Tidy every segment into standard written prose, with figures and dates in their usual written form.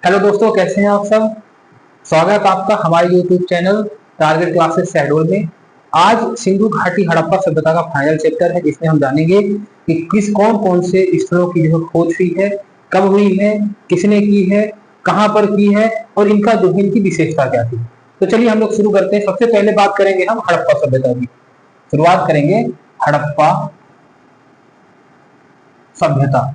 Hello दोस्तों, कैसे हैं आप सब। स्वागत आपका हमारे YouTube channel target classes Shahdol में। आज सिंधु घाटी हड़प्पा सभ्यता का फाइनल चैप्टर है, जिसमें हम जानेंगे कि कौन कौन से स्थलों की जो खोज हुई है, कब हुई है, किसने की है, कहां पर की है और इनका जो इनकी विशेषता क्या थी। तो चलिए हम लोग शुरू करते हैं। सबसे पहले बात करेंगे हम हड़प्पा सभ्यता की। शुरुआत करेंगे हड़प्पा सभ्यता।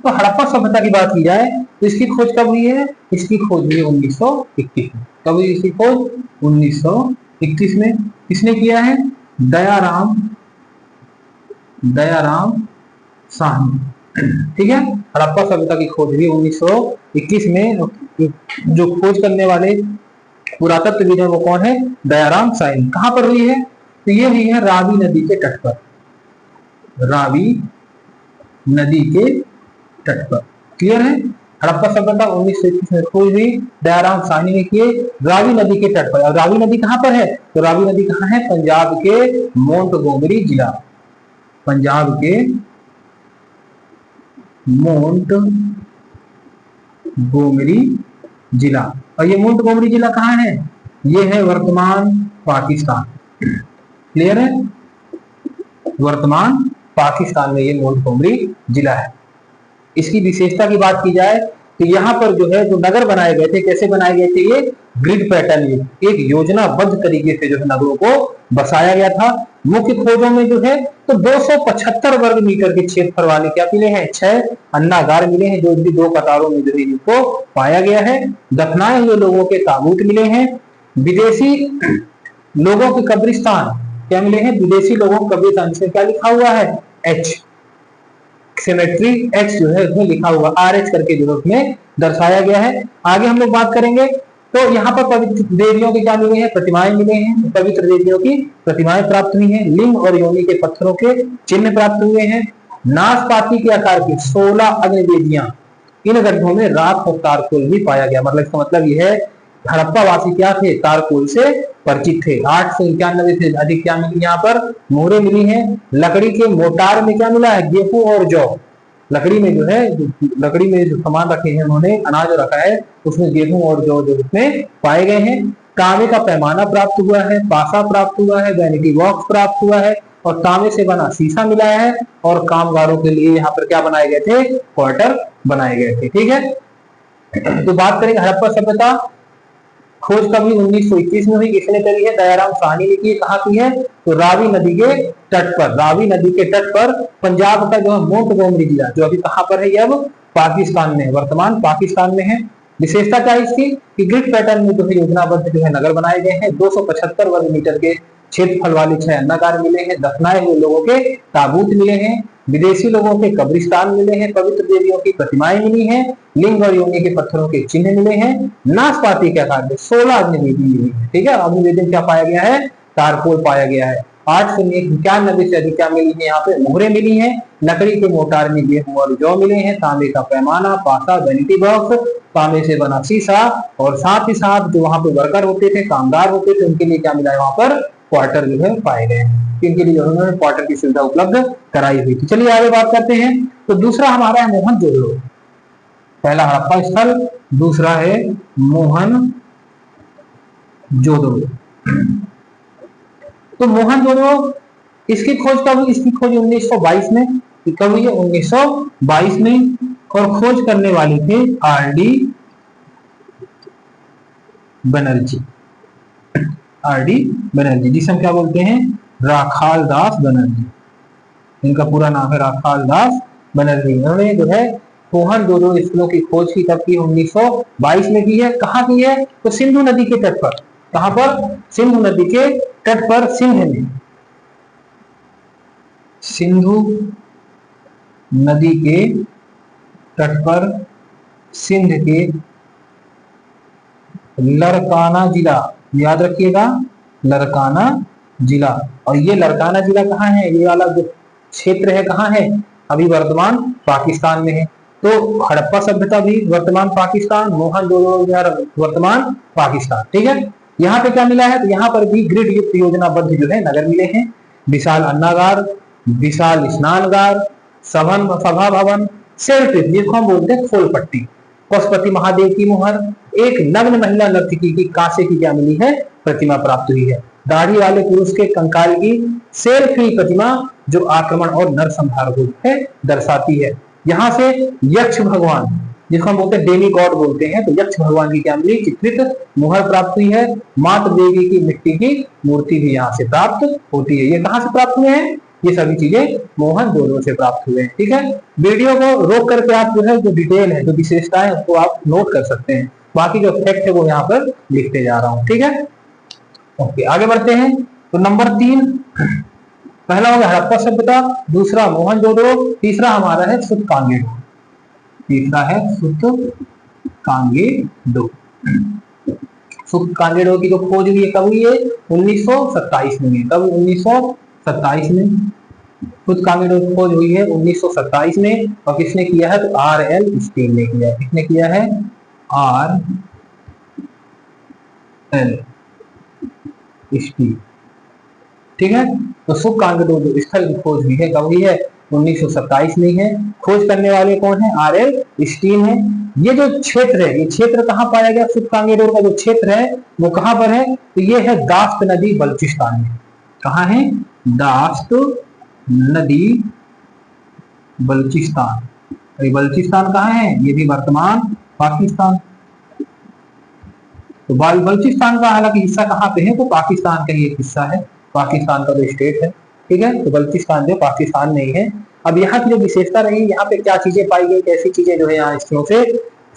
तो हड़प्पा सभ्यता की बात की जाए तो इसकी खोज कब हुई है। इसकी खोज हुई 1921 में। कब हुई इसकी खोज? 1921 में। किसने किया है? दयाराम दयाराम साहनी। ठीक है, हड़प्पा सभ्यता की खोज हुई 1921 में। जो खोज करने वाले पुरातत्वविद है वो कौन है? दयाराम साहनी। कहां पर हुई है? तो ये हुई है रावी नदी के तट पर। रावी नदी के तट पर। क्लियर है। हड़प्पा सभ्यता 1921 में खोज हुई, दयाराम साहनी ने किए, रावी नदी के तट पर। और रावी नदी कहां पर है? तो रावी नदी कहां है? पंजाब के मोंटगोमरी जिला। पंजाब के मोंटगोमरी जिला। और ये मोंटगोमरी जिला कहां है? ये है वर्तमान पाकिस्तान। क्लियर है। वर्तमान पाकिस्तान में ये मोंटगोमरी जिला है। इसकी विशेषता की बात की जाए तो यहाँ पर जो है जो नगर बनाए गए थे, कैसे बनाए गए थे? ये ग्रिड पैटर्न में एक योजनाबद्ध तरीके से जो है नगरों को बसाया गया था। मुख्य खोजों में जो है तो 275 वर्ग मीटर के क्षेत्रफल वाले क्या मिले हैं? 6 अन्नागार मिले हैं, जो भी 2 कतारों में जो है इनको पाया गया है। दफनाए हुए लोगों के ताबूत मिले हैं। विदेशी लोगों के कब्रिस्तान क्या मिले हैं? विदेशी लोगों के कब्रिस्तान से क्या लिखा हुआ है? एच सिमेट्री एक्स जो है उसमें लिखा हुआ RH करके जो उसमें दर्शाया गया है। आगे हम लोग बात करेंगे तो यहाँ पर पवित्र देवियों के क्या मिले हैं? प्रतिमाएं मिले हैं। पवित्र देवियों की प्रतिमाएं प्राप्त हुई हैं। लिंग और योनि के पत्थरों के चिन्ह प्राप्त हुए हैं। नाशपाती के आकार की 16 अग्निवेदियां, इन गड्ढों में राख और तारकोल भी पाया गया। मतलब इसका मतलब यह है हड़प्पा वासी क्या थे? तारकोल से परिचित थे। 891 से अधिक क्या मिली? यहाँ पर मोहरें मिली हैं। लकड़ी के मोटार में क्या मिला है? गेहूं और जौ। लकड़ी में जो है, लकड़ी में जो सामान रखे हैं उन्होंने, अनाज रखा है, उसमें गेहूं और जौ जो उसमें पाए गए हैं। तांबे का पैमाना प्राप्त हुआ है। पासा प्राप्त हुआ है। वैनिटी बॉक्स प्राप्त हुआ है और तांबे से बना शीशा मिला है। और कामगारों के लिए यहाँ पर क्या बनाए गए थे? क्वार्टर बनाए गए थे। ठीक है, तो बात करेंगे हड़प्पा सभ्यता खोज कभी 1921 में हुई। किसने करी है? दयाराम साहनी ने की। कहाँ की है? तो रावी नदी के तट पर। रावी नदी के तट पर पंजाब का जो है मोंटगोमरी जिला, जो अभी कहां पर है? ये अब पाकिस्तान में, वर्तमान पाकिस्तान में है। विशेषता क्या है इसकी? कि ग्रिड पैटर्न में जो है योजनाबद्ध जो है नगर बनाए गए हैं। 275 वर्ग मीटर के क्षेत्रफल वाले 6 अन्नागार मिले हैं। दफनाए हुए लोगों के ताबूत मिले हैं। विदेशी लोगों के कब्रिस्तान मिले हैं। पवित्र देवियों की प्रतिमाएं मिली हैं। लिंग और योनि के पत्थरों के चिन्ह मिले हैं। नाशपाती के आकार में 16 अग्निवेदी मिली है। ठीक है, अग्निवेदी क्या पाया गया है? तारकोल पाया गया है। 891 से अधिक क्या मिली है? यहाँ पे मोहरें मिली हैं। लकड़ी के मोटार में गेहूं और जौ मिले हैं। तांबे का पैमाना, पासा, वैनिटी बॉक्स, तांबे से बना शीशा और साथ ही साथ जो वहां पे वर्कर होते थे, कामगार होते थे, उनके लिए क्या मिला है? वहां पर क्वार्टर जो है पाए गए हैं। इनके लिए उन्होंने क्वार्टर की सुविधा उपलब्ध कराई हुई थी। चलिए आगे बात करते हैं। तो दूसरा हमारा है मोहनजोदड़ो। पहला हड़प्पा स्थल, दूसरा है मोहनजोदड़ो। तो मोहनजोदड़ो इसकी खोज कब हुई? इसकी खोज 1922 में। कब हुई है? 1922 में। और खोज करने वाले थे RD बनर्जी। RD बनर्जी, जिसे हम क्या बोलते हैं? राखाल दास बनर्जी। इनका पूरा नाम है राखाल दास बनर्जी। इन्होंने जो है मोहनजोदड़ो स्थलों की खोज की। कब की? 1922 में की है। कहाँ की है? तो सिंधु नदी के तट पर। कहां पर? सिंधु नदी के तट पर, सिंध में। सिंधु नदी के तट पर, सिंध के लड़काना जिला, याद रखिएगा, लड़काना जिला। और ये लड़काना जिला कहाँ है? ये वाला जो क्षेत्र है कहाँ है? अभी वर्तमान पाकिस्तान में है। तो हड़प्पा सभ्यता भी वर्तमान पाकिस्तान, मोहनजोदड़ो वर्तमान पाकिस्तान। ठीक है, यहाँ पे क्या मिला है? तो यहाँ पर भी ग्रिड युक्त योजनाबद्ध जो है नगर मिले हैं। विशाल अन्नागार, विशाल स्नानगार, सभा भवन, सेल्फ, जिसको हम बोलते हैं खोल पट्टी। पशुपति महादेव की मुहर, एक नग्न महिला नर्तकी की कांसे की क्या मिली है, प्रतिमा प्राप्त हुई है। दाढ़ी वाले पुरुष के कंकाल की सेल्फी प्रतिमा जो आक्रमण और नरसंहार को है दर्शाती है। यहाँ से यक्ष भगवान, जिसको हम बोलते हैं डेमी गॉड बोलते हैं, तो यक्ष भगवान की क्या मिली, चित्रित मुहर प्राप्त हुई है। मातृ देवी की मिट्टी की मूर्ति भी यहाँ से प्राप्त होती है। ये कहाँ से प्राप्त हुए हैं, ये सभी चीजें मोहनजोदड़ो से प्राप्त हुए हैं। ठीक है, वीडियो को रोक करके आप जो है जो डिटेल है, जो विशेषताएं उसको आप नोट कर सकते हैं, बाकी जो फैक्ट है वो यहाँ पर लिखते जा रहा हूँ। ठीक है, ओके, आगे बढ़ते हैं। तो नंबर 3, पहला हो गया हड़प्पा सभ्यता, दूसरा मोहनजोदड़ो, तीसरा हमारा है सुतकांगेडो। तीसरा है सुतकांगेडो। सुतकांगेडो की जो खोज हुई है कब हुई है, 1927 में। कब, 1927 में सुतकांगेडो की खोज हुई है 1927 में। और किसने किया है, तो R.L. स्टील ने किया है। किसने किया है, R.L. स्टील। ठीक है, तो सुतकांगेडो जो स्थल की खोज हुई है कब हुई है, 1927 में है। खोज करने वाले कौन है, R.L. स्टील है। ये जो क्षेत्र है, ये क्षेत्र कहाँ पाया गया, सुतकांगेडो का जो क्षेत्र है वो कहाँ पर है, तो ये है दास्त नदी बलूचिस्तान में। कहाँ है, दास्त नदी बलूचिस्तान। बलूचिस्तान कहाँ है, ये भी वर्तमान पाकिस्तान। तो बलूचिस्तान का हालांकि हिस्सा कहाँ पे है, तो पाकिस्तान का ही एक हिस्सा है, पाकिस्तान का जो स्टेट है। ठीक है, तो बलूचिस्तान जो पाकिस्तान में ही है। अब यहाँ की जो विशेषता रही, यहाँ पे क्या चीजें पाई गई, कैसी चीजें जो है यहाँ स्थलों से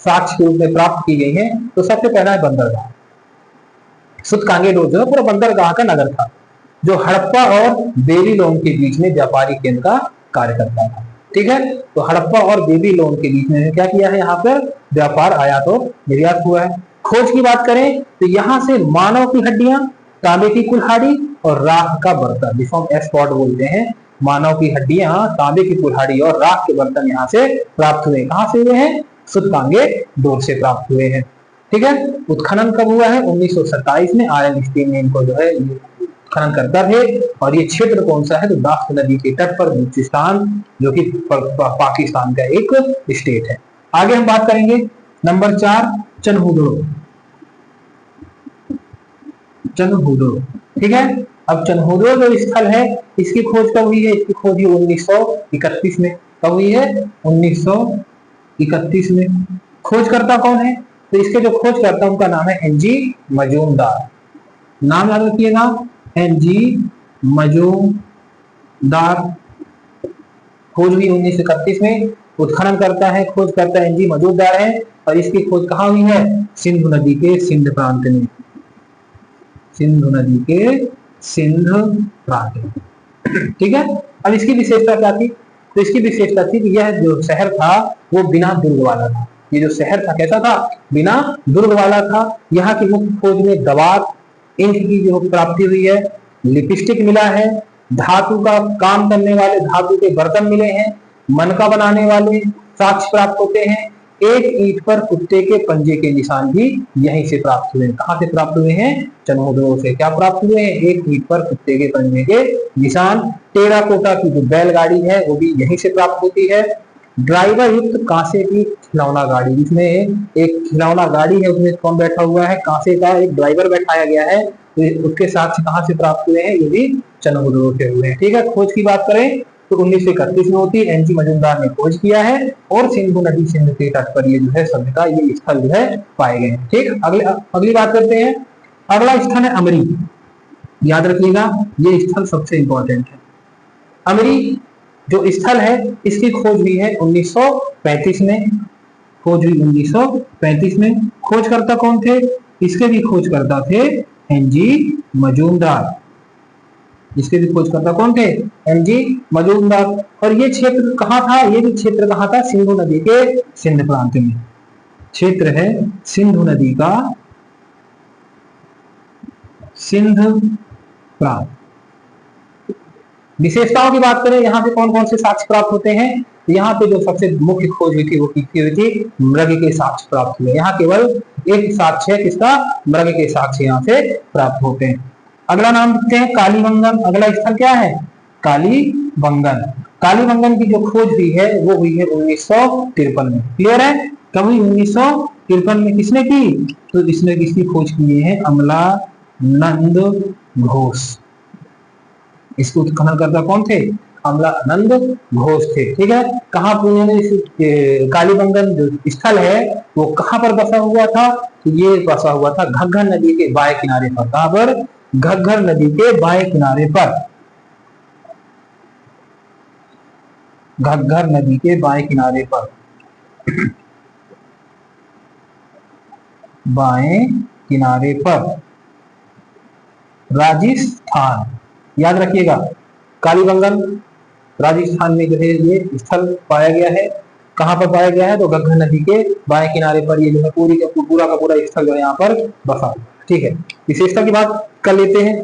साक्ष्य के रूप में प्राप्त की गई है, तो सबसे पहला है बंदरगाह। सुतकांगेडो जो है पूरा बंदरगाह का नगर था, जो हड़प्पा और बेबीलोन के बीच में व्यापारिक केंद्र का कार्य करता था। ठीक है, तो हड़प्पा और बेबीलोन के बीच में क्या किया है, यहाँ पर व्यापार आयात और निर्यात हुआ है। खोज की बात करें तो यहाँ से मानव की हड्डियां, तांबे की कुल्हाड़ी और राख का बर्तन, जिसको हम एक्सपोर्ट बोलते हैं, मानव की हड्डियां, तांबे की कुल्हाड़ी और राख के बर्तन यहाँ से प्राप्त हुए। कहाँ से हुए हैं, सुतकांगेडो से प्राप्त हुए हैं। ठीक है, उत्खनन कब हुआ है, 1927 में। R.L. स्टील ने इनको जो है खनन करता थे। और ये क्षेत्र कौन सा है, तो दास्त नदी के तट पर बलूचिस्तान, जो कि पाकिस्तान का एक स्टेट है। आगे हम बात करेंगे नंबर 4, चनहुदड़ो। चनहुदड़ो, ठीक है। अब चनहुदड़ो जो स्थल है, इसकी खोज कब हुई है, इसकी खोज हुई 1931 में। कब हुई है, 1931 में। खोजकर्ता कौन है, तो इसके जो खोजकर्ता उनका नाम है N.G. मजूमदार। नाम याद रखिएगा, N.G. मजूमदार। खोज हुई 1931 में। उत्खनन करता है, खोजकर्ता N.G. मजूमदार है। और इसकी खोज कहाँ हुई है, सिंधु नदी के सिंध प्रांत में। सिंधु नदी के सिंध प्रांत में। ठीक है, अब इसकी विशेषता क्या थी, तो इसकी विशेषता थी कि यह जो शहर था वो बिना दुर्ग वाला था। ये जो शहर था कैसा था, बिना दुर्ग वाला था। यहाँ की मुख्य खोज में दवात, इंक की जो प्राप्ति हुई है, लिपस्टिक मिला है, धातु का काम करने वाले धातु के बर्तन मिले हैं, मनका बनाने वाले साक्ष्य प्राप्त होते हैं। एक ईंट पर कुत्ते के पंजे के निशान भी यहीं से प्राप्त हुए हैं। कहाँ से प्राप्त हुए हैं, चनहुदड़ो से। क्या प्राप्त हुए हैं, एक ईंट पर कुत्ते के पंजे के निशान। टेराकोटा की जो बैलगाड़ी है वो भी यहीं से प्राप्त होती है। ड्राइवर युक्त कांसे की खिलौना गाड़ी, जिसमें एक खिलौना गाड़ी है, उसमें कौन बैठा हुआ है, कांसे का एक ड्राइवर बैठाया गया है, तो उसके साथ से कहां से प्राप्त हुए हैं, ये भी चनहुदड़ो से हुए हैं। ठीक है, खोज की बात करें तो 1931 में होती है। N.G. मजूमदार ने खोज किया है और सिंधु नदी सिंध के तट पर ये जो है सभ्यता, ये स्थल जो है पाए गए हैं। ठीक, अगली बात करते हैं। अगला स्थल है अमरी। याद रखिएगा, ये स्थल सबसे इंपॉर्टेंट है। अमरी जो स्थल है, इसकी खोज हुई है 1935 में। खोज हुई 1935 में। खोजकर्ता कौन थे, इसके भी खोजकर्ता थे N.G. मजूमदार। इसके भी खोजकर्ता कौन थे, N.G. मजूमदार। और ये क्षेत्र कहाँ था, ये भी क्षेत्र कहाँ था, सिंधु नदी के सिंध प्रांत में। क्षेत्र है सिंधु नदी का सिंध प्रांत। विशेषताओं की बात करें, यहाँ से कौन कौन से साक्ष्य प्राप्त होते हैं, यहाँ पे जो सबसे मुख्य खोज हुई थी वो की हुई थी, मृग के साक्ष्य प्राप्त हुए। यहाँ केवल एक साक्ष्य है, किसका, मृग के साक्ष्य यहाँ से प्राप्त होते हैं। अगला नाम देखते हैं कालीबंगन। अगला स्थल क्या है, कालीबंगन। कालीबंगन की जो खोज हुई है वो हुई है 1953 में। क्लियर है, कब हुई? 1953 में। किसने की? तो इसने किसकी खोज की है? अमलानंद घोष। इसको उत्खननकर्ता कौन थे? अमलानंद घोष थे। ठीक है, कहाँ पुणे में इस कालीबंगन जो स्थल है वो कहाँ पर बसा हुआ था? तो ये बसा हुआ था घग्गर नदी के बाएं किनारे पर। कहाँ पर? घग्गर नदी के बाएं किनारे पर। घग्गर नदी के बाएं किनारे पर, बाएं किनारे पर, राजस्थान। याद रखिएगा, कालीबंगन राजस्थान में जो है ये स्थल पाया गया है। कहां पर पाया गया है? तो घग्गर नदी के बाएं किनारे पर ये जो है पूरा का पूरा स्थल जो है यहाँ पर बसा हुआ है। ठीक है, विशेषता की बात कर लेते हैं।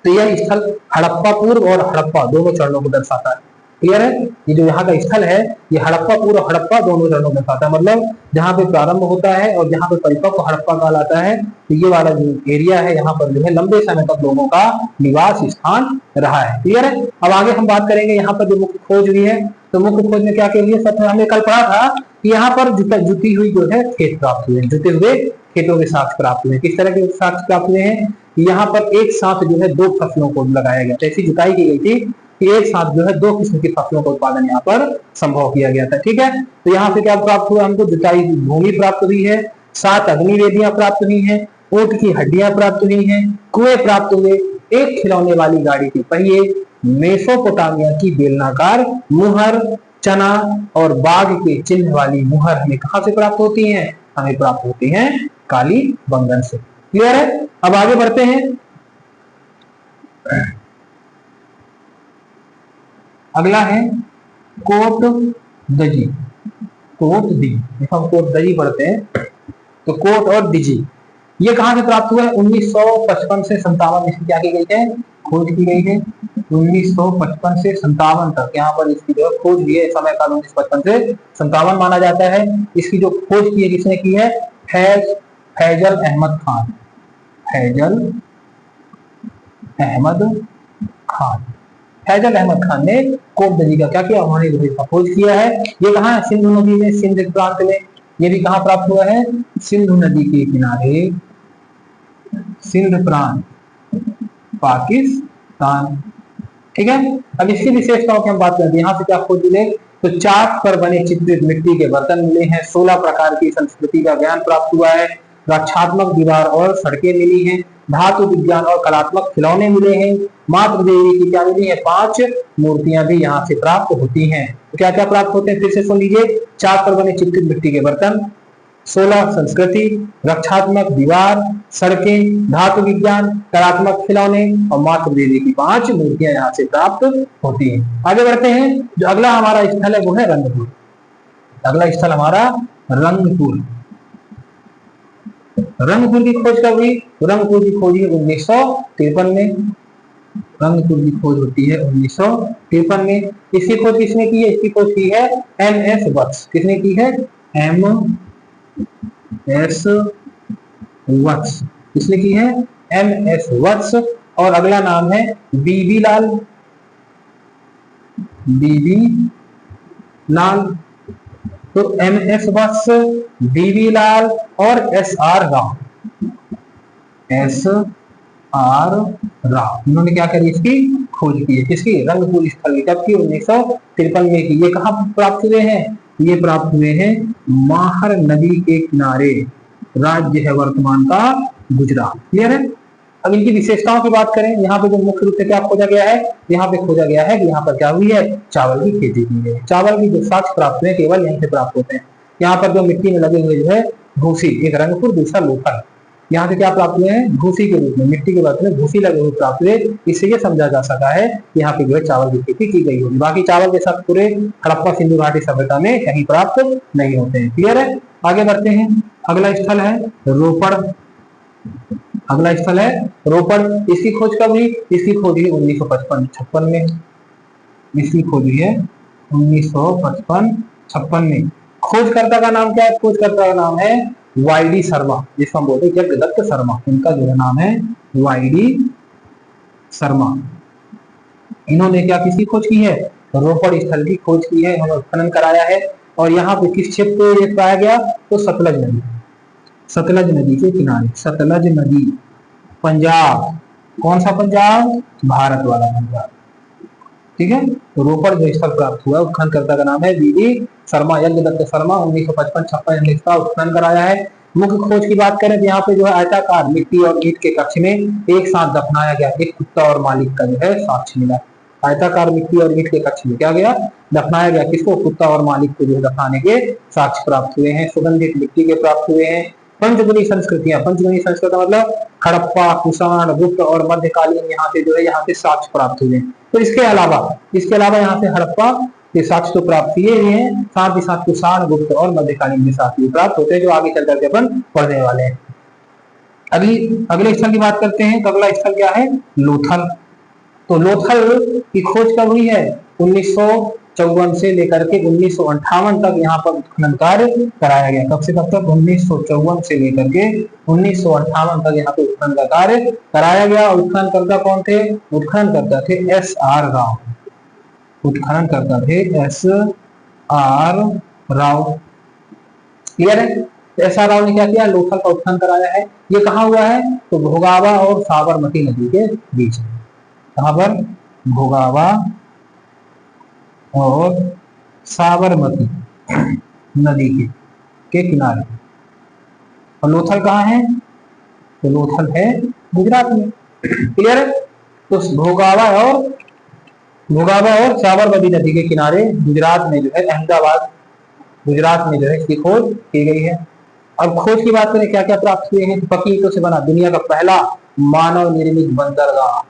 तो यह स्थल हड़प्पा पूर्व और हड़प्पा दोनों चरणों को दर्शाता है। क्लियर है? ये जो यहाँ का स्थल है ये हड़प्पा पूर्व और हड़प्पा दोनों चरणों को दर्शाता है। मतलब जहाँ पे प्रारंभ होता है और जहाँ पे परिपक्व हड़प्पा कहलाता है, तो ये वाला जो एरिया है यहाँ पर जो है लंबे समय तक लोगों का निवास स्थान रहा है। क्लियर है? अब आगे हम बात करेंगे यहाँ पर जो मुख्य खोज हुई है। तो मुख्य खोज में क्या के लिए? सबसे हमने कल पढ़ा था कि यहाँ पर जुती हुई जो है खेत प्राप्त हुए, जुते हुए खेतों के साक्ष्य प्राप्त हुए। किस तरह के साक्ष्य प्राप्त हुए हैं? यहाँ पर एक साथ जो है दो फसलों को लगाया गया था, ऐसी जुताई की गई थी कि एक साथ जो है दो किस्म की फसलों का उत्पादन यहाँ पर संभव किया गया था। ठीक है, तो यहाँ से क्या प्राप्त हुआ? हमको जुताई भूमि प्राप्त हुई है, 7 अग्निवेदियां प्राप्त हुई हैं, ऊंट की हड्डियां प्राप्त हुई हैं, कुएं प्राप्त हुए, एक खिलौने वाली गाड़ी के पहिए, मेसोपोटामिया की बेलनाकार मुहर, चना और बाघ के चिन्ह वाली मुहर हमें कहां से प्राप्त होती हैं? हमें प्राप्त होती हैं कालीबंगन से। क्लियर है? अब आगे बढ़ते हैं। अगला है कोट दजी। कोट दी, हम कोट दजी पढ़ते हैं। तो कोट और दिजी ये कहां से प्राप्त हुआ है? 1955 से 57 इसकी क्या की गई है? खोज की गई है। 1955 से 57 तक यहाँ पर इसकी जो खोज हुई है। समय काल 1955 से 57 माना जाता है। इसकी जो खोज की है किसने की है? फैजल अहमद खान। फैजल अहमद खान। फैजल अहमद खान ने कोट दजी का क्या किया? उन्होंने जो है खोज किया है। ये कहाँ है? सिंधु नदी में, सिंध प्रांत में। ये भी कहाँ प्राप्त हुआ है? सिंधु नदी के किनारे, सिंध प्रांत, पाकिस्तान। ठीक है, अब इसकी विशेषताओं की हम बात करते हैं। यहाँ से क्या खोज मिले? तो चाक पर बने चित्रित मिट्टी के बर्तन मिले हैं, 16 प्रकार की संस्कृति का ज्ञान प्राप्त हुआ है, रक्षात्मक दीवार और सड़कें मिली हैं, धातु विज्ञान और कलात्मक खिलौने मिले हैं, मातृ देवी की क्या मिली है? 5 मूर्तियां भी यहाँ से प्राप्त होती हैं। तो क्या क्या प्राप्त होते हैं? फिर से सुन लीजिए। चाक पर बने चित्रित मिट्टी के बर्तन, 16 संस्कृति, रक्षात्मक दीवार, सड़कें, धातु विज्ञान, कलात्मक खिलौने और मातृ देवी की 5 मूर्तियां यहाँ से प्राप्त होती हैं। आगे बढ़ते हैं। जो अगला हमारा स्थल है वो है रंगपुर। अगला स्थल हमारा रंगपुर। रंगपुर की खोज कब हुई? रंगपुर की खोज हुई 1953 में। रंगपुर की खोज होती है 1953 में। इसकी खोज किसने की है? इसकी खोज की है MS वत्स। किसने की है? MS वत्स। किसने की है? MS वत्स। और अगला नाम है बीबी लाल। बीबी लाल। तो MS वत्स, बीबी लाल और SR राव। SR राव, इन्होंने क्या करी? इसकी खोज की है। किसकी? रंगपुर स्थल की। कब की? 1953 में की। ये कहाँ प्राप्त हुए हैं? ये प्राप्त हुए हैं माहर नदी के किनारे। राज्य है वर्तमान का गुजरात। क्लियर है? अब इनकी विशेषताओं की बात करें। यहाँ पे जो मुख्य रूप से क्या खोजा गया है? यहाँ पे खोजा गया है कि यहाँ पर क्या हुई है? चावल की खेती की है। चावल की जो साक्ष्य प्राप्त हुए केवल यहीं से प्राप्त होते हैं। यहाँ पर जो मिट्टी में लगे हुए जो है भूसी, एक रंगपुर, दूसरा लोथल, यहाँ से क्या प्राप्त हुए हैं? भूसी के रूप में, मिट्टी के बर्तन में भूसी लगे हुए प्राप्त हुए। इससे ये समझा जा सका है यहाँ पे जो है चावल की खेती की गई होगी। बाकी चावल के साथ पूरे हड़प्पा सिंधु घाटी सभ्यता में कहीं प्राप्त नहीं होते हैं। क्लियर है? आगे बढ़ते हैं। अगला स्थल है रोपड़। अगला स्थल है रोपड़। इसकी खोज कब हुई? इसकी खोज हुई 1955-56 में। इसकी खोज हुई है 1955-56 में। खोजकर्ता का नाम क्या है? खोजकर्ता का नाम है YD शर्मा, जिसको हम बोलते हैं जगदत्त शर्मा। इनका जो है नाम है YD शर्मा। इन्होंने क्या किसकी खोज की है? रोपड़ स्थल की खोज की है। इन्होंने उत्खनन कराया है। और यहाँ पे किस क्षेत्र पे ये पाया गया, तो सतलज नदी, सतलज नदी के किनारे, सतलज नदी, पंजाब। कौन सा पंजाब, भारत वाला पंजाब। ठीक है, तो रोपड़ जो स्थल प्राप्त हुआ उत्खननकर्ता का नाम है वीडी शर्मा, यज्ञदत्त शर्मा। 1955-56 इसका उत्खनन कराया है। मुख्य खोज की बात करें तो यहाँ पे जो है आयताकार मिट्टी और ईंट के कक्ष में एक साथ दफनाया गया एक कुत्ता और मालिक का जो है साक्ष्य मिला। आयताकार मिट्टी और ईंट के कक्ष में क्या गया, दफनाया गया, किसको, कुत्ता और मालिक को जो है दफनाने के साक्ष्य प्राप्त हुए हैं। सुगंधित मिट्टी के प्राप्त हुए हैं। पंचगुनी संस्कृतियां, पंचगुनी संस्कृति मतलब हड़प्पा, कुषाण, गुप्त और मध्यकालीन यहाँ पे जो है यहाँ पे साक्ष्य प्राप्त हुए हैं। तो इसके अलावा यहाँ से हड़प्पा के साक्ष्य तो प्राप्त किए हुए हैं, साथ ही साथ कुषाण, गुप्त और मध्यकालीन के साक्ष्य प्राप्त होते हैं, जो आगे चल करके अपन पढ़ने वाले हैं। अगले स्थल की बात करते हैं। तो अगला स्थल क्या है, लोथल। तो लोथल की खोज कब हुई है, 1954 से लेकर के 1958 तक यहाँ पर उत्खनन कार्य कराया गया। कब से कब तक, 1954 से लेकर के 1958 तक यहाँ पे उत्खनन का कार्य कराया गया। उत्खननकर्ता कौन थे, उत्खननकर्ता थे SR राव, उत्खननकर्ता थे SR राव। क्लियर है, SR राव ने क्या किया, लोथल का उत्खनन कराया है। ये कहाँ हुआ है, तो भोगावा और साबरमती नदी के बीच। कहां पर, भोगावा और साबरमती नदी के किनारे। और लोथल कहाँ है, तो लोथल है गुजरात में। क्लियर है, तो भोगावा और साबरमती नदी के किनारे गुजरात में जो है, अहमदाबाद गुजरात में जो है इसकी खोज की गई है। अब खोज की बात करें क्या क्या प्राप्त हुए हैं, तो पक्की ईंटों से बना दुनिया का पहला मानव निर्मित बंदरगाह।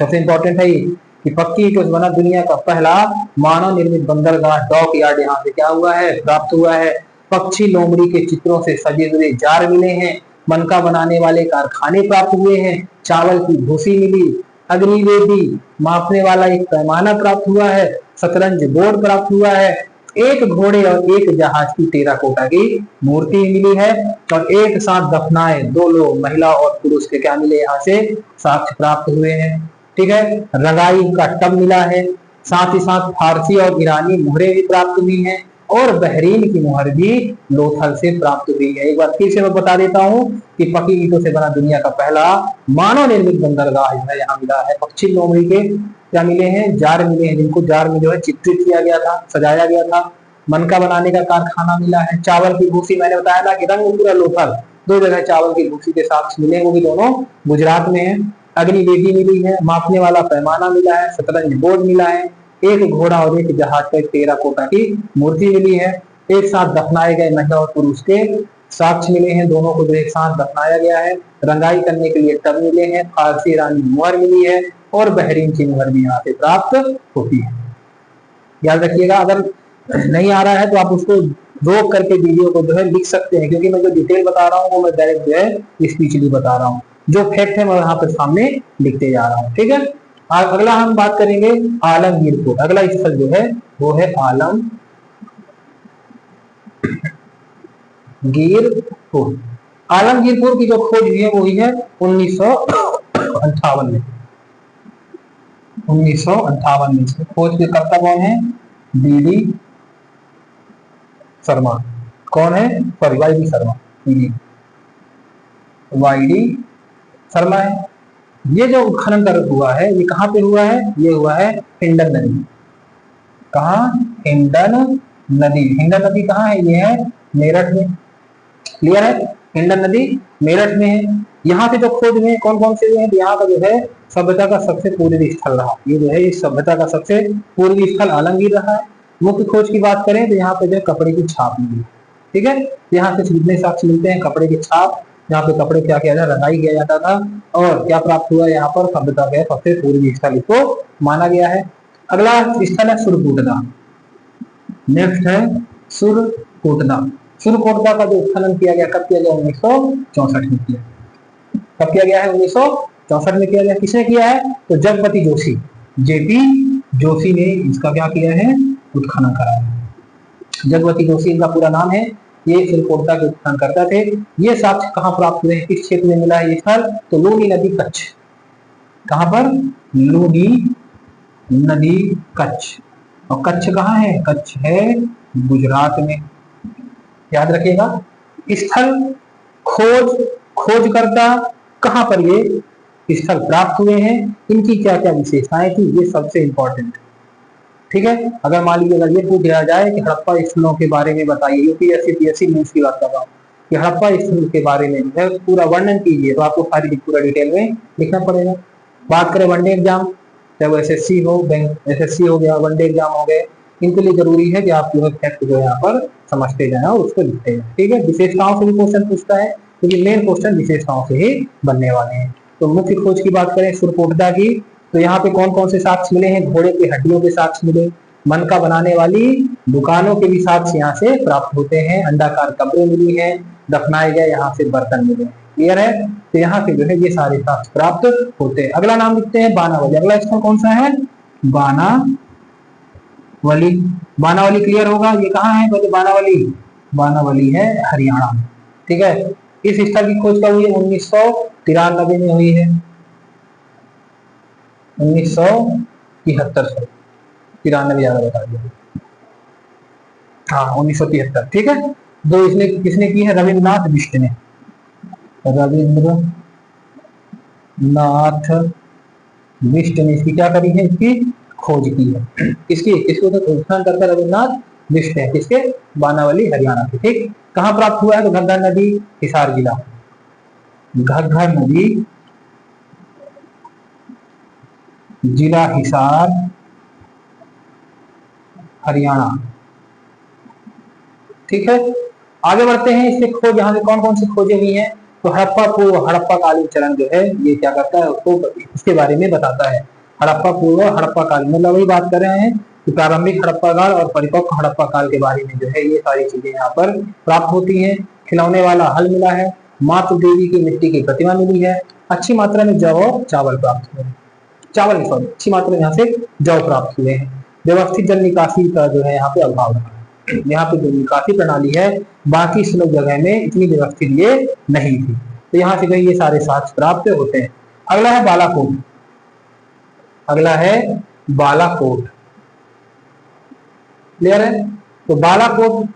सबसे इंपॉर्टेंट है ये कि पक्की ईंटों से बना दुनिया का पहला मानव निर्मित बंदरगाह डॉक यार्ड यहाँ से क्या हुआ है, प्राप्त हुआ है। पक्षी लोमड़ी के चित्रों से सजे हुए जार मिले हैं। मनका बनाने वाले कारखाने प्राप्त हुए हैं। चावल की भूसी मिली। अग्निवेदी मापने वाला एक पैमाना प्राप्त हुआ है। शतरंज बोर्ड प्राप्त हुआ है। एक घोड़े और एक जहाज की टेराकोटा की मूर्ति मिली है। और एक साथ दफनाए 2 लोग, महिला और पुरुष के क्या मिले, यहाँ से साक्ष्य प्राप्त हुए हैं। ठीक है, रंगाई का टब मिला है। साथ ही साथ फारसी और ईरानी मुहरें भी प्राप्त हुई हैं। और बहरीन की मुहर भी लोथल से प्राप्त हुई है। एक बार फिर से मैं बता देता हूँ कि पक्की ईंटों से बना दुनिया का पहला मानव निर्मित बंदरगाह जो है यहाँ मिला है। पक्षी लोमड़ी के क्या मिले हैं, जार मिले हैं, जिनको जार में जो है चित्रित किया गया था, सजाया गया था। मनका बनाने का कारखाना मिला है। चावल की भूसी, मैंने बताया ना कि रंग पूरा लोथल, 2 जगह चावल की भूसी के साथ मिले, वो भी दोनों गुजरात में है। अग्निवेदी मिली है। मापने वाला पैमाना मिला है। शतरंज बोर्ड मिला है। एक घोड़ा और एक जहाज पे टेराकोटा की मूर्ति मिली है। एक साथ दफनाए गए महिला और पुरुष के साक्ष्य मिले हैं, दोनों को जो एक साथ दफनाया गया है। रंगाई करने के लिए टब मिले हैं। फारसी ईरानी मुहर मिली है। और बहरीन की मुहर भी यहाँ से प्राप्त होती है। याद रखिएगा, अगर नहीं आ रहा है तो आप उसको रोक करके वीडियो को जो है लिख सकते हैं, क्योंकि मैं जो डिटेल बता रहा हूँ वो मैं डायरेक्ट जो है स्पीचली बता रहा हूँ। जो फैक्ट है मैं यहाँ पर सामने लिखते जा रहा हूँ। ठीक है, अगला हम बात करेंगे आलमगीर फोर्ट। अगला स्थल जो है वो है आलमगीर फोर्ट। आलमगीर फोर्ट की जो खोज हुई है वो हुई है 1958 में। 1958 में खोज के कर्ता कौन है, बीडी शर्मा। कौन है, sorry Y D Sharma, Y D Sharma है। ये जो उत्खनन हुआ है ये कहाँ पे हुआ है, ये हुआ है हिंडन नदी। कहाँ, हिंडन नदी। हिंडन नदी कहाँ है, ये है मेरठ में। क्लियर है, हिंडन नदी मेरठ में है। यहाँ से जो खोज में कौन कौन से हुए हैं, यहाँ का जो है सभ्यता का सबसे पूर्वी स्थल रहा। ये जो है इस सभ्यता का सबसे पूर्वी स्थल आलमगीर रहा है। मुख्य खोज की बात करें तो यहाँ पे जो कपड़े की छाप मिली। ठीक है, यहाँ से कितने साक्ष्य मिलते हैं, कपड़े की छाप, यहाँ पे कपड़े क्या किया जाता, रंगाई किया जाता था। और क्या प्राप्त हुआ, यहाँ पर सभ्यता का सबसे पूर्वी स्थल इसको माना गया है। अगला स्थल है सुरकोटदा। नेक्स्ट है सुरकोटदा। सुरकोटदा का जो उत्खनन किया गया, कब किया गया, 1964 में किया। कब किया गया है, 1964 में किया गया। किसने किया है, तो जगपति जोशी, जेपी जोशी ने इसका क्या किया है, उत्खनन कराया। जगपति जोशी इनका पूरा नाम है। ये सुरकोटदा के उत्खनन करता थे। ये साक्ष्य कहाँ प्राप्त हुए हैं, किस क्षेत्र में मिला है ये स्थल, तो लूनी नदी कच्छ। कहाँ पर, लूनी नदी कच्छ। और कच्छ कहाँ है? कच्छ है गुजरात में। याद रखिएगा। स्थल खोज, खोजकर्ता कहां पर ये स्थल प्राप्त हुए हैं, इनकी क्या क्या विशेषताएं थी, ये सबसे इंपॉर्टेंट। ठीक है, अगर मान लीजिए अगर ये पूछ दिया जाए कि हड़प्पा स्थलों के बारे में बताइए, यूपीएससी पीएससी न्यूज की बात कर रहा हूँ, कि हड़प्पा स्थल के बारे में जो है पूरा वर्णन कीजिए, तो आपको सारी पूरा डिटेल में लिखना पड़ेगा। बात करें वनडे एग्जाम, चाहे वो एसएससी हो, बैंक एसएससी हो गया, वनडे एग्जाम हो गए, इनके लिए जरूरी है कि आप जो है फैक्ट जो है यहाँ पर समझते जाए और उसको लिखते हैं। ठीक है, विशेषताओं से भी क्वेश्चन पूछता है, क्योंकि मेन क्वेश्चन विशेषताओं से ही बनने वाले हैं। तो मुख्य खोज की बात करें सुरकोटदा की, तो यहाँ पे कौन कौन से साक्ष्य मिले हैं? घोड़े की हड्डियों के साक्ष्य मिले, मनका बनाने वाली दुकानों के भी साक्ष्य यहाँ से प्राप्त होते हैं, अंडाकार कब्रें मिली है, दफनाए गए यहाँ से बर्तन मिले। क्लियर है? तो यहाँ से जो है ये सारे साक्ष्य प्राप्त होते हैं। अगला नाम लिखते हैं बानावली। अगला स्थल कौन सा है? बानावली। बानावली क्लियर होगा, ये कहाँ है? बोले बानावली, बानावली है हरियाणा। ठीक है, इस स्थल की खोज कब हुई है? 1993 में हुई है। 1973, 93 ज्यादा बता दिया। हाँ 1973। ठीक है, जो इसने किसने की है? रविन्द्रनाथ बिष्ट ने, रविन्द्रनाथ बिष्ट ने इसकी क्या करी है? इसकी खोज की है। किसकी? इसको तो उत्खनन करता रविन्द्रनाथ बिष्ट है। किसके? बानावली हरियाणा के। ठीक, कहाँ प्राप्त हुआ है? तो घग्गर नदी, हिसार जिला, घग्गर नदी जिला हिसार हरियाणा। ठीक है, आगे बढ़ते हैं। इससे खोज यहाँ से कौन कौन सी खोजें हुई हैं? तो हड़प्पा पूर्व हड़प्पा कालीन चरण जो है ये क्या करता है? उसको इसके बारे में बताता है। हड़प्पा पूर्व हड़प्पा काल, मतलब वही बात कर रहे हैं कि प्रारंभिक हड़प्पा काल और परिपक्व हड़प्पा काल के बारे में जो है ये सारी चीजें यहाँ पर प्राप्त होती हैं। खिलौने वाला हल मिला है, मातृ देवी की मिट्टी की प्रतिमा मिली है, अच्छी मात्रा में जौ और चावल प्राप्त हुए हैं। चावल सॉरी, अच्छी मात्रा में यहाँ से जौ प्राप्त हुए हैं। व्यवस्थित जल निकासी का जो है यहाँ पे अभाव है। यहाँ पे जो निकासी प्रणाली है बाकी सब जगह में इतनी व्यवस्थित ये नहीं थी, तो यहाँ से ये सारे साक्ष्य प्राप्त होते हैं। अगला है बालाकोट। अगला है बालाकोट। क्लियर है? तो बालाकोट,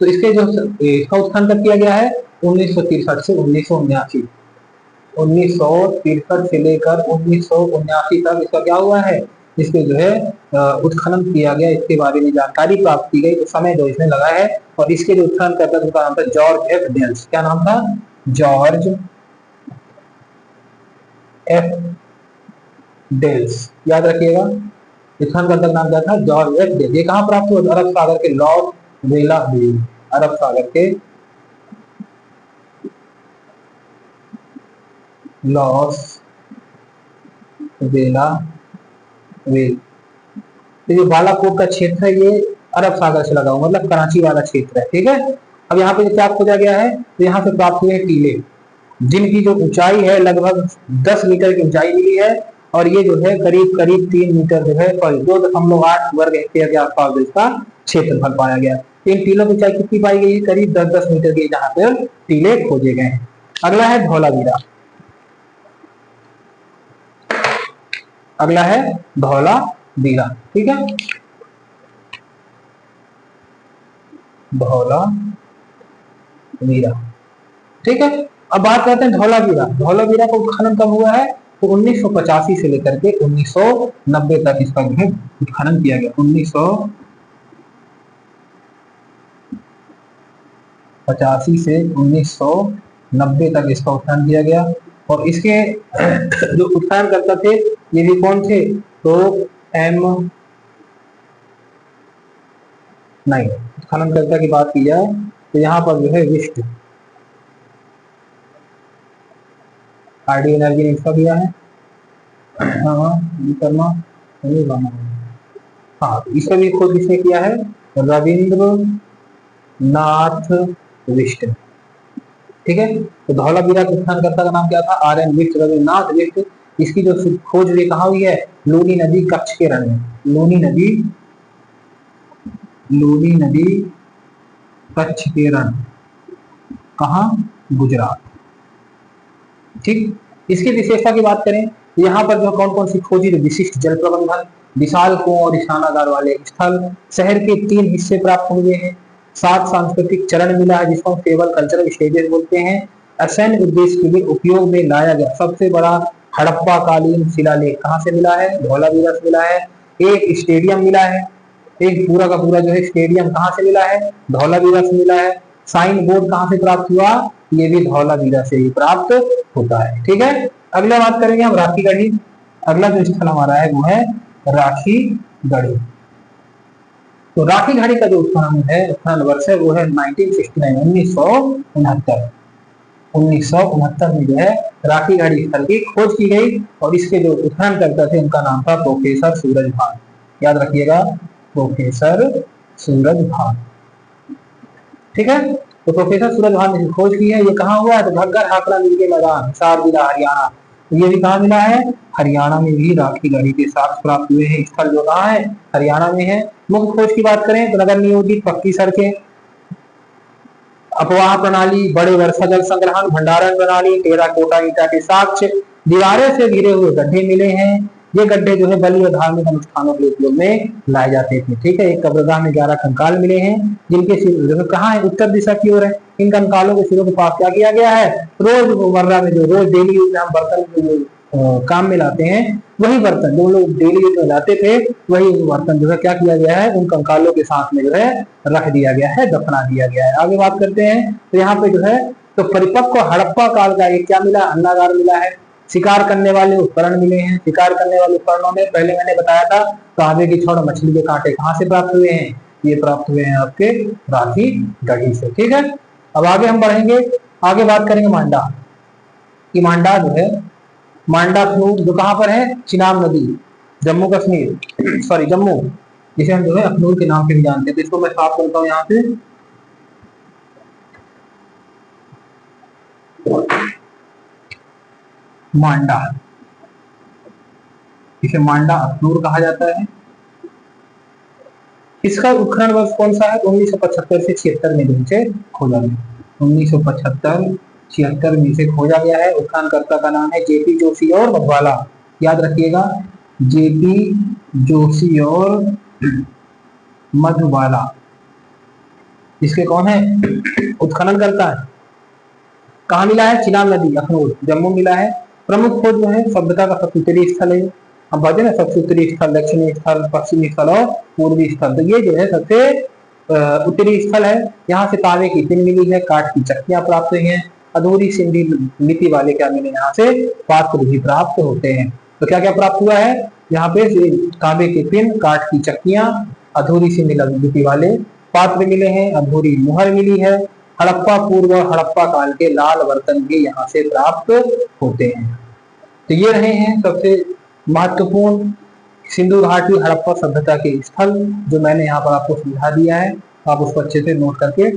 तो इसके जो इसका उत्खनन कब किया गया है? 1963 से 1979। 1963 से लेकर 1979 तक इसका क्या हुआ है? इसके जो है उत्खनन किया गया, इसके बारे में जानकारी प्राप्त की गई, तो समय जो इसमें लगा है। और इसके जो उत्खनन करता था उनका नाम था जॉर्ज एफ डेल्स। क्या नाम था? George F Dales. याद रखिएगा, उत्खनन करता नाम क्या था? George F Dales. ये कहाँ प्राप्त हुआ? अरब सागर के लॉस वेला द्वीप, अरब सागर के लॉस वेला द्वीप। तो ये बालाकोट का क्षेत्र है, ये अरब सागर से लगा हुआ, मतलब कराची वाला क्षेत्र है। ठीक है, अब यहाँ पे क्या खोजा गया है? तो यहाँ से प्राप्त हुए टीले, जिनकी जो ऊंचाई है लगभग 10 मीटर की ऊंचाई मिली है, और ये जो है करीब करीब 3 मीटर जो है 2.8 वर्ग हेक्टेयर के आसपास इसका क्षेत्रफल पाया गया। इन टीलों की ऊंचाई कितनी पाई गई है? करीब 10-10 मीटर की जहाँ पे टीले खोजे गए हैं। अगला है धौलावीरा। अगला है धौलावीरा। ठीक है, धौलावीरा। ठीक है, अब बात करते हैं धौलावीरा। धौलावीरा का उत्खनन कब हुआ है? तो 1985 से लेकर के 1990 तक इसका जो है उत्खनन किया गया। 1985 से 1990 तक इसका उत्खनन किया गया। और इसके जो उत्खनन करता थे ये भी कौन थे? तो नहीं, उत्खननकर्ता की बात की जाए तो यहाँ पर जो है विष्ट आरडी एनर्जी ने इसका किया है। हाँ, इसका भी खोज किसने किया है? रविन्द्रनाथ बिष्ट। ठीक है, तो धौलावीरा के उत्खननकर्ता का नाम क्या था? R N Bisht, Ravindranath Bisht. इसकी जो खोज हुई कहाँ हुई है? लूनी नदी कच्छ के रण में। लूनी नदी कच्छ के रण, कहाँ? गुजरात। ठीक, इसकी विशेषता की बात करें, यहाँ पर जो कौन कौन सी खोजी? तो विशिष्ट जल प्रबंधन, विशाल कुओं और ईशानागार वाले स्थल, शहर के 3 हिस्से प्राप्त हुए हैं, 7 सांस्कृतिक चरण मिला है जिसको हम फेबल कल्चरल स्टेजेस बोलते हैं, असैन्य उद्देश्य के लिए उपयोग में लाया गया सबसे बड़ा हड़प्पा कालीन शिलालेख कहाँ से मिला है, धौलावीरा से मिला है, एक स्टेडियम मिला है, एक पूरा का पूरा जो है स्टेडियम कहाँ से मिला है, धौलावीरा से मिला है, साइन बोर्ड कहाँ से प्राप्त हुआ, ये भी धौलावीरा से ही प्राप्त होता है। ठीक है, अगला बात करेंगे हम राखी गढ़ी। अगला जो स्थल हमारा है वो है राखी गढ़ी। तो राखी गढ़ी का जो उत्खनन वर्ष है वो है 1969 1969 में जो है राखी गढ़ी स्थल की खोज की गई और इसके जो उत्खनन करता थे उनका नाम था प्रोफेसर सूरज भान। याद रखिएगा, प्रोफेसर सूरज भान। ठीक है, तो प्रोफेसर सूरज भान ने खोज की है। ये कहाँ हुआ है, तो घग्गर हाकड़ा मिल के मैदान, हिसार जिला हरियाणा। तो ये भी कहाँ मिला है, हरियाणा में भी राखी गढ़ी के साक्ष्य प्राप्त हुए हैं। स्थल जो कहाँ है, हरियाणा में है। मुख्य खोज की बात करें तो नगर नियोजित पक्की सड़कें, अपवाह प्रणाली, बड़े वर्षा जल संग्रहण, भंडारण प्रणाली, टेराकोटा ईंटा के साक्ष्य, दीवारें से घिरे हुए गड्ढे मिले हैं। ये गड्ढे जो है बलि और धार्मिक अनुष्ठानों के उपयोग में लाए जाते थे। ठीक है, एक कब्रगाह में 11 कंकाल मिले हैं जिनके सिर कहाँ है, उत्तर दिशा की ओर है। इन कंकालों के सिरों के पास क्या किया गया है, रोजमर्रा में जो रोज डेली यूज में हम बर्तन काम में लाते हैं, वही बर्तन जो लोग डेली यूज में लाते थे, वही बर्तन जो है क्या किया गया है, उन कंकालों के साथ में जो है रख दिया गया है, दफना दिया गया है। आगे बात करते हैं तो यहाँ पे जो है तो परिपक्व हड़प्पा काल का एक क्या मिला, अन्नागार मिला है। शिकार करने वाले उपकरण मिले हैं। शिकार करने वाले उपकरणों में पहले मैंने बताया था तांबे की छड़, मछली के कांटे कहाँ से प्राप्त हुए हैं, ये प्राप्त हुए हैं आपके राखी गढ़ी से। ठीक है, अब आगे हम बढ़ेंगे, आगे बात करेंगे मांडा की। मांडा जो है, मांडा अखनूर जो कहाँ पर है, चिनाब नदी, जम्मू कश्मीर, सॉरी जम्मू, जिसे हम जो है अखनूर के नाम से भी जानते हैं। तो इसको मैं साफ करता हूँ यहाँ से, मांडा, इसे मांडा अखनूर कहा जाता है। इसका उत्खनन वर्ष कौन सा है, 1975 से 76 में इसे खोजा गया। 1975-76 में इसे खोजा गया है। उत्खननकर्ता का नाम है जेपी जोशी और मधवाला। याद रखिएगा, जेपी जोशी और मधवाला इसके कौन है, उत्खनन करता है। कहाँ मिला है, चिनाब नदी, अखनूर, जम्मू मिला है। प्रमुख खोज जो है सभ्यता का सबसे उत्तरी स्थल है। अब बात है ना, सबसे उत्तरी स्थल, दक्षिणी स्थल, पश्चिमी स्थल और पूर्वी स्थल। तो ये जो है सबसे उत्तरी स्थल है। यहाँ से तांबे की पिन मिली है, काठ की चक्कियां प्राप्त हुई हैं, अधूरी सिंधी लिपि वाले क्या मिले, यहाँ से पात्र भी प्राप्त होते हैं। तो क्या क्या प्राप्त हुआ है, यहाँ पे तांबे की पिन, काठ की चक्कियां, अधूरी सिंधी लिपि वाले पात्र मिले हैं, अधूरी मुहर मिली है। हड़प्पा पूर्व और हड़प्पा काल के लाल बर्तन भी यहाँ से प्राप्त होते हैं। तो ये रहे हैं सबसे महत्वपूर्ण सिंधु घाटी हड़प्पा सभ्यता के स्थल जो मैंने यहाँ पर आपको सुझा दिया है। आप उसको अच्छे से नोट करके